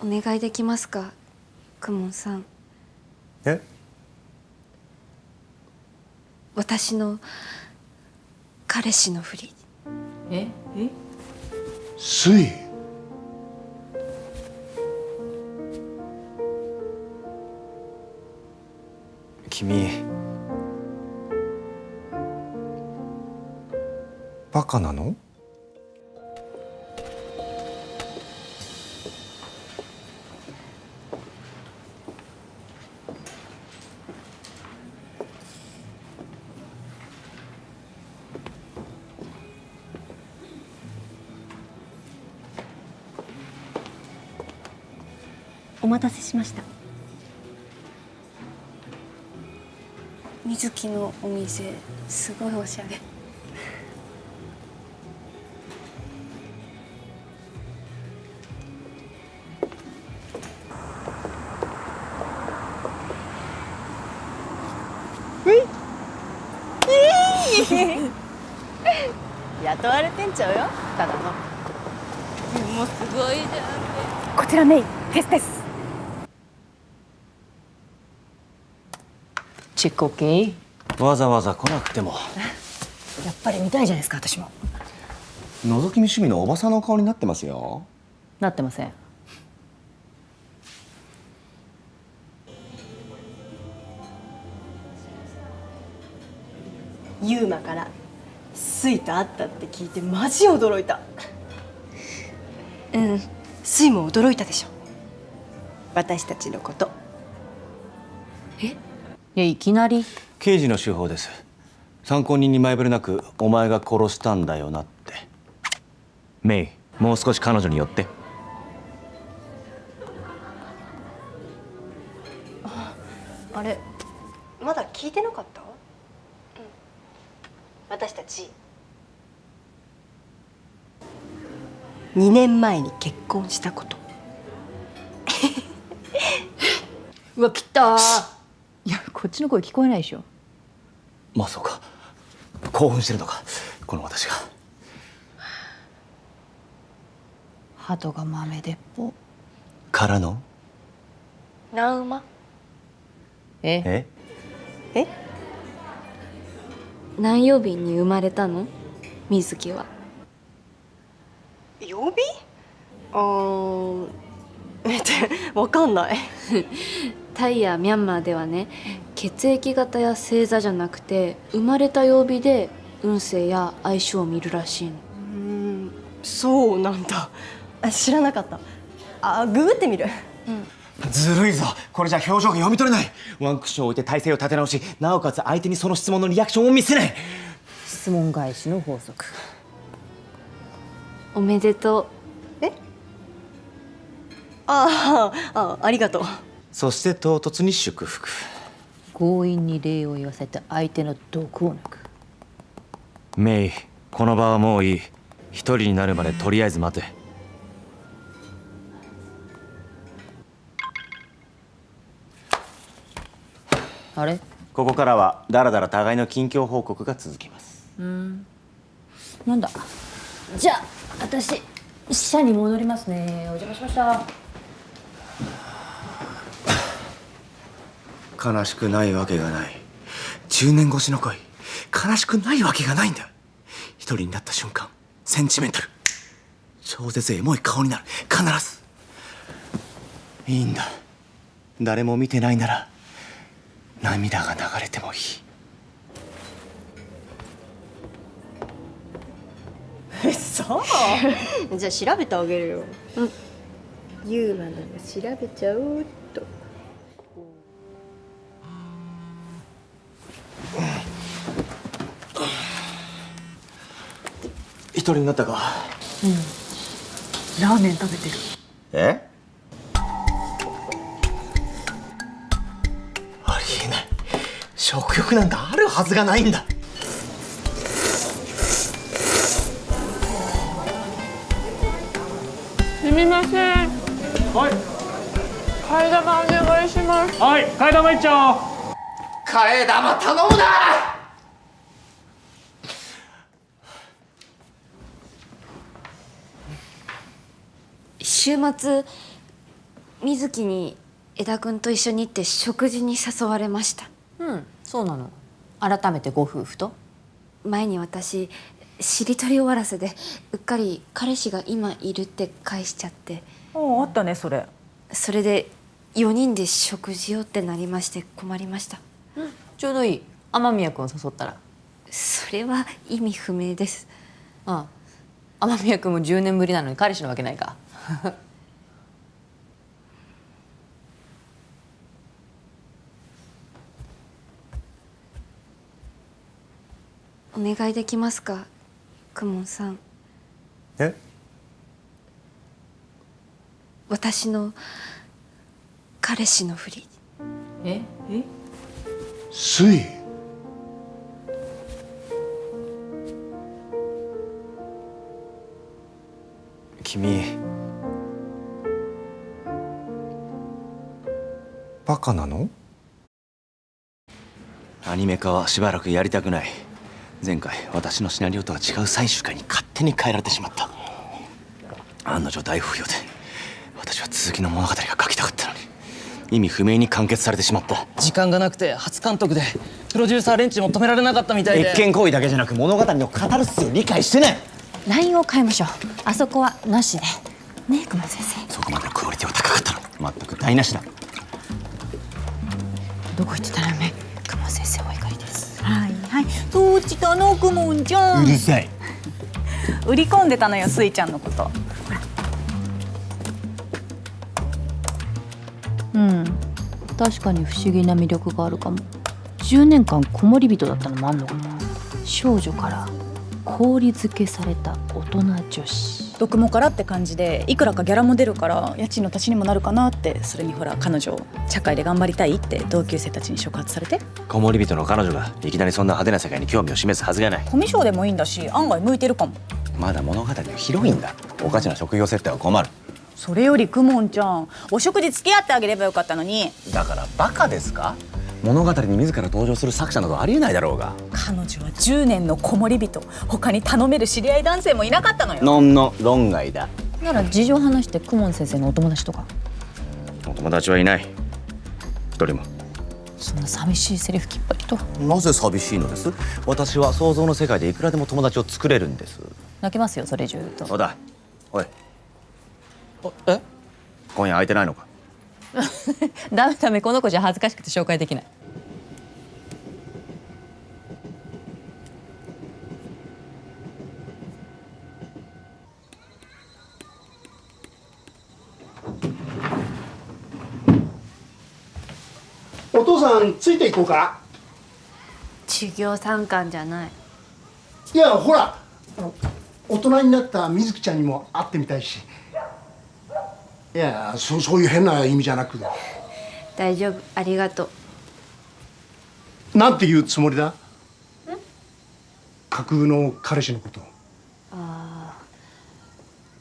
お願いできますか、公文さん。え？私の彼氏のふり。え？スイ。君バカなの？お待たせしました。水木のお店すごいおしゃれ。雇われてんちゃうよ、ただの。もうすごいじゃん。こちらメイテスです。チェック OK？ わざわざ来なくても。やっぱり見たいじゃないですか、私も。覗き見趣味のおばさんの顔になってますよ。なってません。ユーマからスイと会ったって聞いてマジ驚いた。スイも驚いたでしょ、私たちのこと。いきなり刑事の手法です。参考人に前触れなくお前が殺したんだよなって。メイ、もう少し彼女に寄って。あれ、まだ聞いてなかった？私たち2年前に結婚したこと。うわ、来たー。いや、こっちの声聞こえないでしょ。まあそうか、興奮してるのかこの私が。鳩が豆鉄砲からのナウマ。え？何曜日に生まれたの？水木は。曜日？わかんない。タイやミャンマーではね、血液型や星座じゃなくて生まれた曜日で運勢や相性を見るらしいの。そうなんだ。知らなかった。ググってみる。ずるいぞ。これじゃ表情が読み取れない。ワンクッション置いて体勢を立て直し、なおかつ相手にその質問のリアクションを見せない。質問返しの法則。おめでとありがとう。そして唐突に祝福。強引に礼を言わせて相手の毒を抜く。メイ、この場はもういい。一人になるまでとりあえず待て。あれ？ここからはだらだら互いの近況報告が続きます。なんだ。じゃあ私社に戻りますね。お邪魔しました。悲しくないわけがない。10年越しの恋、悲しくないわけがないんだ。一人になった瞬間、センチメンタル、超絶エモい顔になる。必ずいいんだ。誰も見てないなら涙が流れてもいい。そうじゃあ調べてあげるよ。ユーマのが調べちゃおうっと。一人になったか。ラーメン食べてる。え？ありえない。食欲なんかあるはずがないんだ。すみません。はい。替え玉お願いします。はい、替え玉いっちゃおう。替え玉頼むな。週末水木に枝くんと一緒に行って食事に誘われました。うん、そうなの。改めてご夫婦と？前に私しりとり終わらせでうっかり彼氏が今いるって返しちゃって、あったねそれ。それで4人で食事をってなりまして困りました。ちょうどいい。雨宮君を誘ったら。それは意味不明です。ああ、雨宮君も10年ぶりなのに彼氏なわけないか。お願いできますか、公文さん。え？私の彼氏のふり。え？スイ。君バカなの？アニメ化はしばらくやりたくない。前回私のシナリオとは違う最終回に勝手に変えられてしまった。案の定大不評で、私は続きの物語が書きたかったのに意味不明に完結されてしまった。時間がなくて初監督でプロデューサー連中も止められなかったみたいで。越見行為だけじゃなく物語の語る筋を理解してない。ラインを変えましょう。あそこはなしでねえ、公文先生。そこまでのクオリティは高かったのに全く台無しだ。どこ行ってたらめ、公文先生お怒りです。はいはい。どっちとのくもんちゃん。るさい。売り込んでたのよスイちゃんのこと。うん、確かに不思議な魅力があるかも。10年間子守人だったのもあんのかな。少女から氷漬けされた大人女子。毒もからって感じで、いくらかギャラも出るから家賃の足しにもなるかなって。それにほら彼女社会で頑張りたいって同級生たちに触発されて。子守人の彼女がいきなりそんな派手な世界に興味を示すはずがない。コミュ障でもいいんだし、案外向いてるかも。まだ物語のヒロインだ。おかしな職業設定は困る。それよりくもんちゃん、お食事付き合ってあげればよかったのに。だからバカですか？物語に自ら登場する作者などありえないだろうが。彼女は10年の子守人、他に頼める知り合い男性もいなかったのよ。のんの論外だ。なら事情話して公文先生のお友達とか。お友達はいない、一人も。そんな寂しいセリフきっぱりと。なぜ寂しいのです？私は想像の世界でいくらでも友達を作れるんです。泣けますよそれ以上言うと。そうだ。おい、え？今夜空いてないのか？ダメダメ、この子じゃ恥ずかしくて紹介できない。お父さんついていこうか。授業参観じゃない。いやほら、大人になった水木ちゃんにも会ってみたいし。いやそういう変な意味じゃなく。大丈夫、ありがとう。なんて言うつもりだ？架空の彼氏のこと。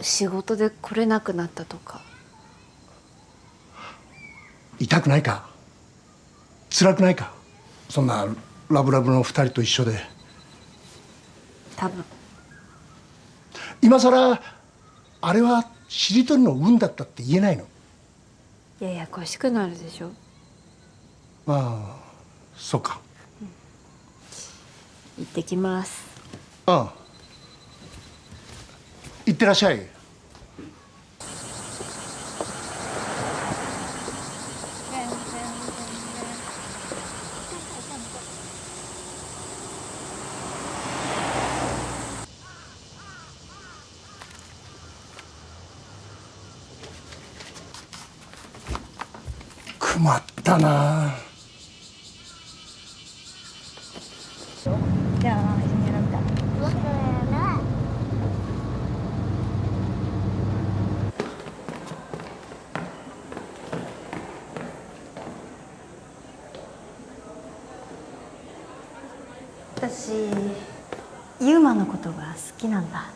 仕事で来れなくなったとか。痛くないか？辛くないか？そんなラブラブの2人と一緒で。多分。今さらあれはしりとりの運だったって言えないの？ややこしくなるでしょ。ああ、そうか。行ってきます。ああ、行ってらっしゃい。困ったな。じゃあ一緒にやろうか。私ユーマのことが好きなんだ。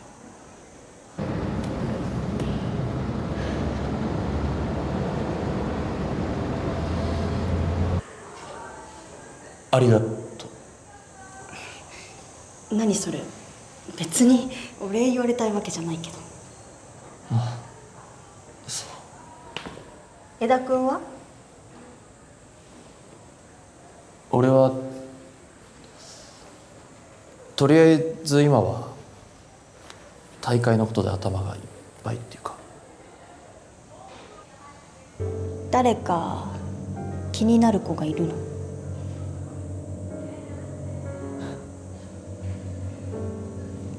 ありがとう。何それ。別にお礼言われたいわけじゃないけど。江田君は？俺はとりあえず今は大会のことで頭がいっぱいっていうか。誰か気になる子がいるの？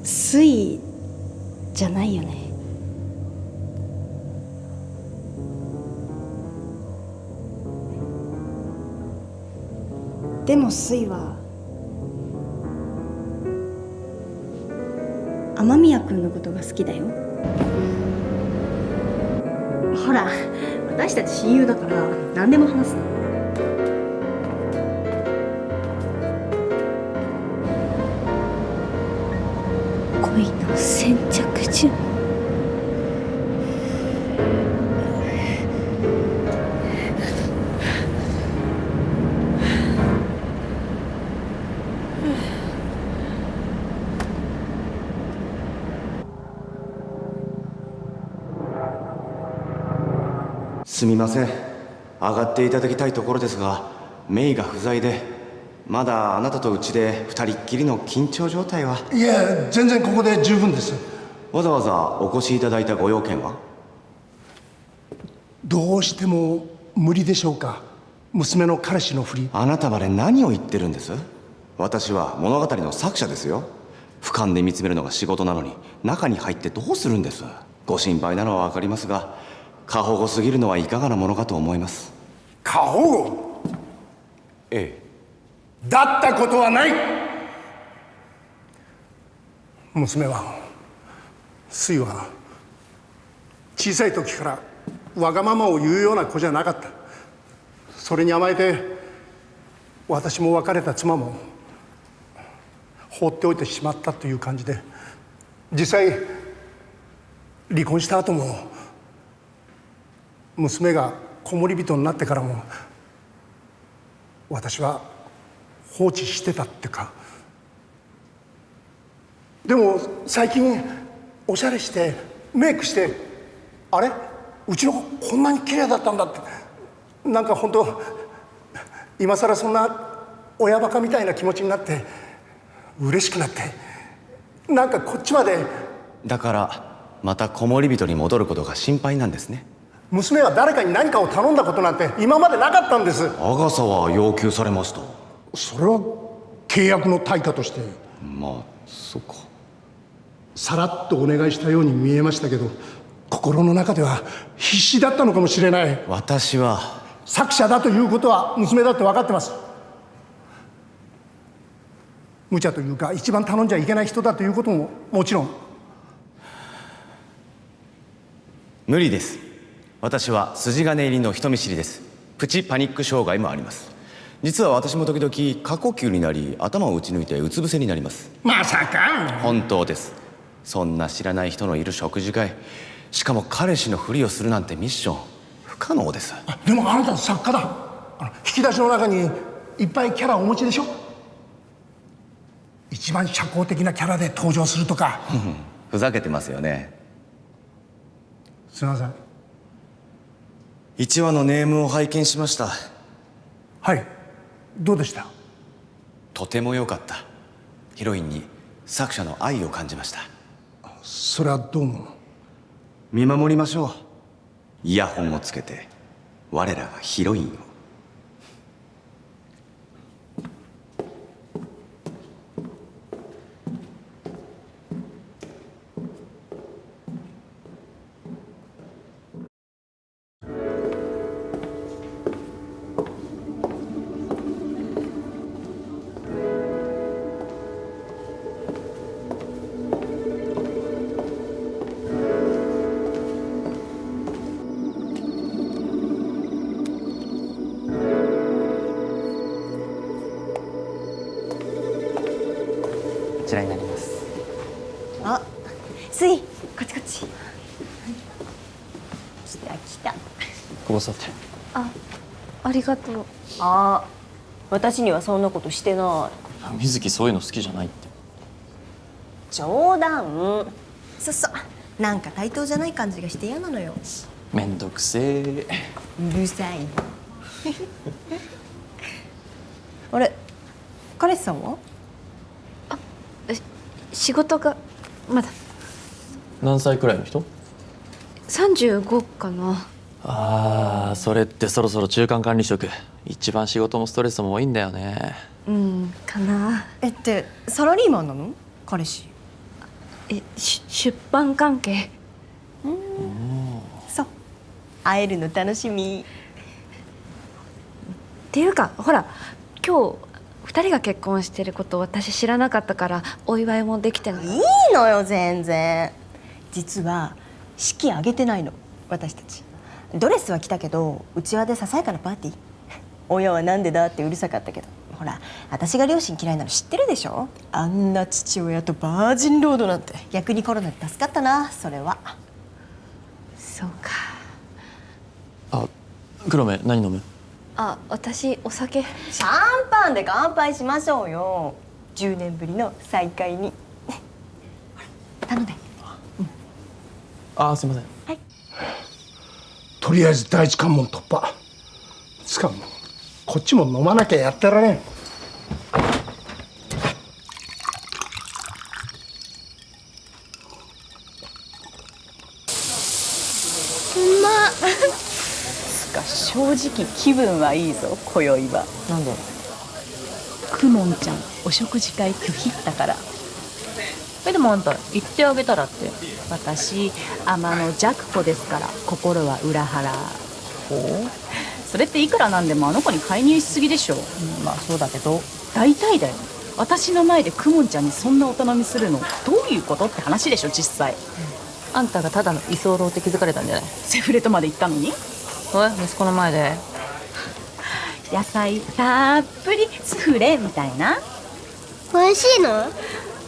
スイじゃないよね。でもスイは雨宮君のことが好きだよ。ほら、私たち親友だから何でも話すの。恋の先着順。すみません、上がっていただきたいところですが、メイが不在でまだあなたとうちで二人っきりの緊張状態は。いや全然ここで十分です。わざわざお越しいただいたご用件は？どうしても無理でしょうか。娘の彼氏のふり。あなたまで何を言ってるんです？私は物語の作者ですよ。俯瞰で見つめるのが仕事なのに中に入ってどうするんです？ご心配なのは分かりますが、過保護すぎるのはいかがなものかと思います。過保護？ええ。だったことはない。娘は、スイは小さい時からわがままを言うような子じゃなかった。それに甘えて私も別れた妻も放っておいてしまったという感じで、実際離婚した後も娘が子守人になってからも私は放置してたってか。でも最近おしゃれしてメイクして、あれうちの子こんなに綺麗だったんだって、なんか本当今更そんな親バカみたいな気持ちになって嬉しくなって、なんかこっちまで。だからまた子守人に戻ることが心配なんですね。娘は誰かに何かを頼んだことなんて今までなかったんです。アガサは要求されますと。それは契約の対価として。まあそうか。さらっとお願いしたように見えましたけど、心の中では必死だったのかもしれない。私は作者だということは娘だって分かってます。無茶というか一番頼んじゃいけない人だということももちろん。無理です。私は筋金入りの人見知りです。プチパニック障害もあります。実は私も時々過呼吸になり頭を打ち抜いてうつ伏せになります。まさか。本当です。そんな知らない人のいる食事会、しかも彼氏のふりをするなんてミッション不可能です。でもあなた作家だ。引き出しの中にいっぱいキャラお持ちでしょ。一番社交的なキャラで登場するとか。ふざけてますよね。すいません。1話のネームを拝見しました。はい、どうでした？とても良かった。ヒロインに作者の愛を感じました。それはどうも。見守りましょう。イヤホンをつけて我らがヒロインを。こちらになります。あ、スイ、こっちこっち。来た来た。ここ座って。ありがとう。あ、私にはそんなことしてない。水木そういうの好きじゃないって。冗談。そうそう、なんか対等じゃない感じがして嫌なのよ。めんどくせえ。うるさいあれ彼氏さんは？仕事がまだ何歳くらいの人？ 35かな。ああ、それってそろそろ中間管理職。一番仕事もストレスも多いんだよね。かな。ってサラリーマンなの？彼氏。出版関係。そう、会えるの楽しみ。っていうかほら今日2人が結婚してること私知らなかったからお祝いもできてない。いいのよ全然。実は式挙げてないの私たち。ドレスは着たけどうちわでささやかなパーティー。親はなんでだってうるさかったけど、ほら私が両親嫌いなの知ってるでしょ。あんな父親とバージンロードなんて。逆にコロナで助かったなそれは。そうか。あ、黒目何飲む？私お酒。シャンパンで乾杯しましょうよ。10年ぶりの再会に頼んで。あー、すいません。とりあえず第一関門突破。つかもこっちも飲まなきゃやってられん。正直気分はいいぞ今宵は。なんで？くもんちゃんお食事会拒否ったから。でもあんた言ってあげたらって。私天の弱子ですから心は裏腹。それっていくらなんでもあの子に介入しすぎでしょ。まあそうだけど。大体だよ。私の前でくもんちゃんにそんなお頼みするのどういうことって話でしょ実際。あんたがただの居候って気づかれたんじゃない？セフレとまで言ったのに。息子の前で。野菜たっぷりスフレみたいな。美味しいの？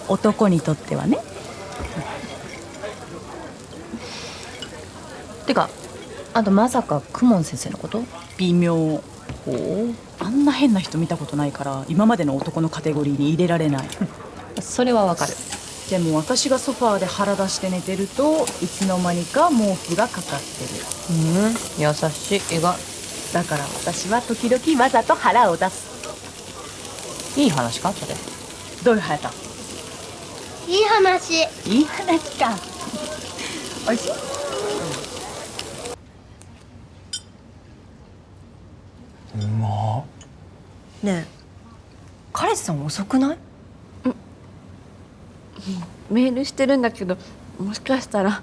男にとってはね。てかあんたまさか公文先生のこと？微妙。あんな変な人見たことないから今までの男のカテゴリーに入れられない。それはわかる。でも私がソファーで腹出して寝てるといつの間にか毛布がかかってる。優しい。意外。だから私は時々わざと腹を出す。いい話かそれ？どういう話だ？いい話。いい話か。おいしい？うまっ。ねえ彼氏さん遅くない？メールしてるんだけどもしかしたら。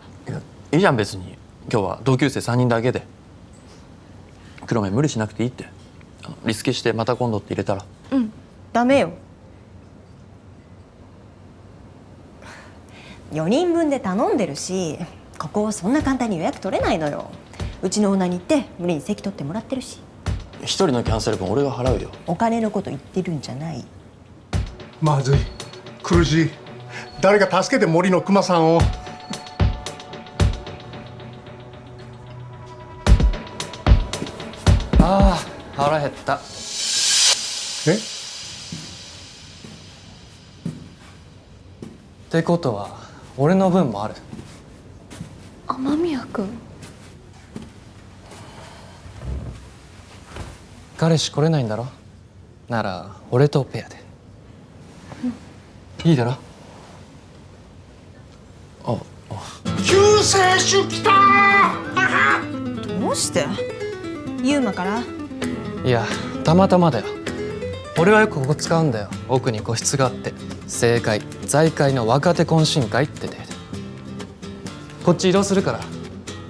いいじゃん別に。今日は同級生3人だけで。黒目無理しなくていいって。リスケしてまた今度って入れたら。ダメよ。4人分で頼んでるし、ここそんな簡単に予約取れないのよ。うちのオーナーに行って無理に席取ってもらってるし。1人のキャンセル分俺が払うよ。お金のこと言ってるんじゃない。まずい、苦しい。誰か助けて森の熊さんを。ああ、腹減った。え？ってことは俺の分もある。雨宮君。彼氏来れないんだろ？なら俺とペアで。いいだろ？救世主来たどうして？ユーマから？いや、たまたまだよ。俺はよくここ使うんだよ。奥に個室があって正解財界の若手懇親会って体で。こっち移動するから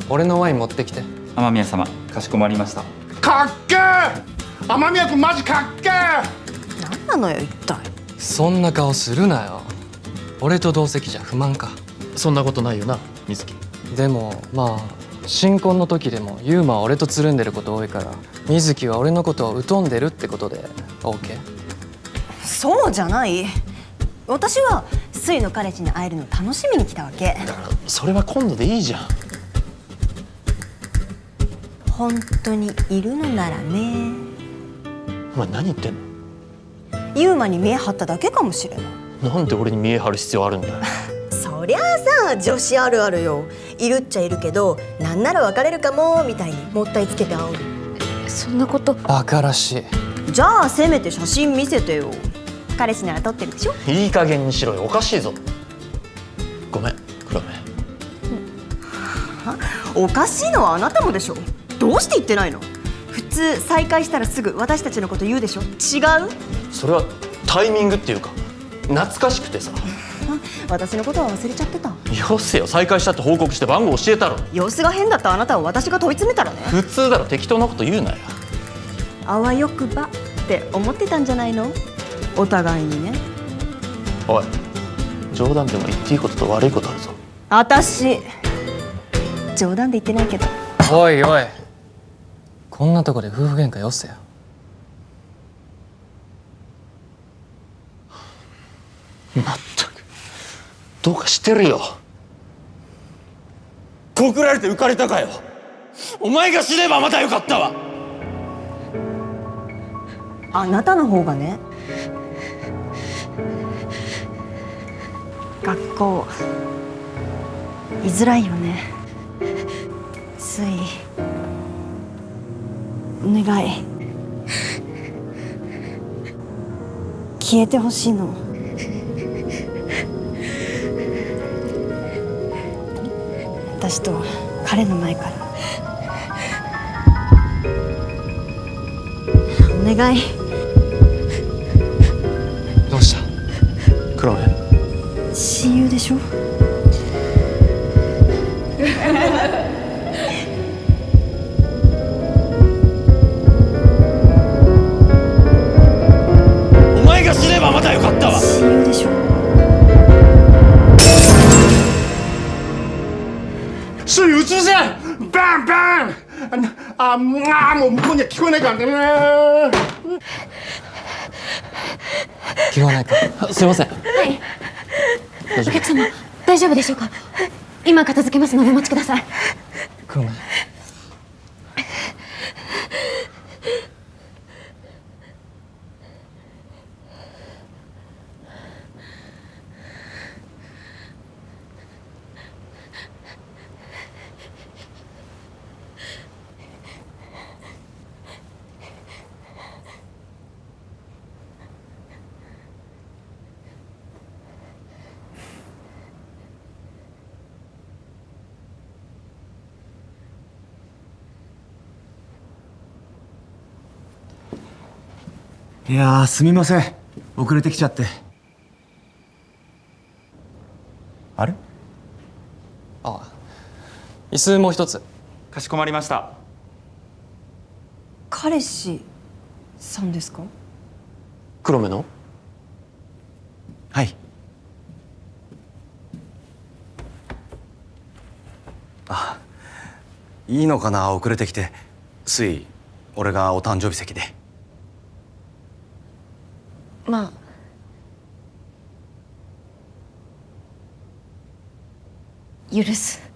俺のワイン持ってきて。雨宮様、かしこまりました。かっけー。雨宮君マジかっけー。何なのよ一体。そんな顔するなよ。俺と同席じゃ不満か？そんなことないよな水木。でもまあ新婚の時でもユーマは俺とつるんでること多いから水木は俺のことを疎んでるってことで OK？ そうじゃない。私は水の彼氏に会えるの楽しみに来たわけ。だからそれは今度でいいじゃん。本当にいるのならね。お前何言ってんの？ユーマに見え張っただけかもしれない。なんで俺に見え張る必要あるんだよ。そりゃあさ、女子あるあるよ。いるっちゃいるけど、なんなら別れるかもみたいにもったいつけて煽る。そんなこと。バカらしい。じゃあせめて写真見せてよ。彼氏なら撮ってるでしょ。いい加減にしろよ、おかしいぞ。ごめん黒目。おかしいのはあなたもでしょ。どうして言ってないの？普通再会したらすぐ私たちのこと言うでしょ。違う？それはタイミングっていうか懐かしくてさ。私のことは忘れちゃってた。よせよ、再会したって報告して番号教えたろ。様子が変だったあなたを私が問い詰めたらね。普通だろ、適当なこと言うなよ。あわよくばって思ってたんじゃないの？お互いにね。おい、冗談でも言っていいことと悪いことあるぞ。私冗談で言ってないけど。おいおい、こんなとこで夫婦喧嘩よせよ。まったくどうかしてるよ。告られて浮かれたかよ。お前が死ねばまだよかったわ。あなたの方がね。学校居づらいよね。ついお願い消えてほしいの。私と彼の前からお願い。どうした黒目。親友でしょ。お前が死ねばまだよかったわ。親友でしょ。すぐ映せ。バンバン。もう向こうには聞こえないからね。聞こえないか。すいません。お客様大丈夫でしょうか。今片付けますのでお待ちください。黒目。いやーすみません、遅れてきちゃって。あれ？ああ、椅子もう一つ。かしこまりました。彼氏さんですか？黒目の。はい。あ、いいのかな、遅れてきて。つい俺がお誕生日席で。まあ許す。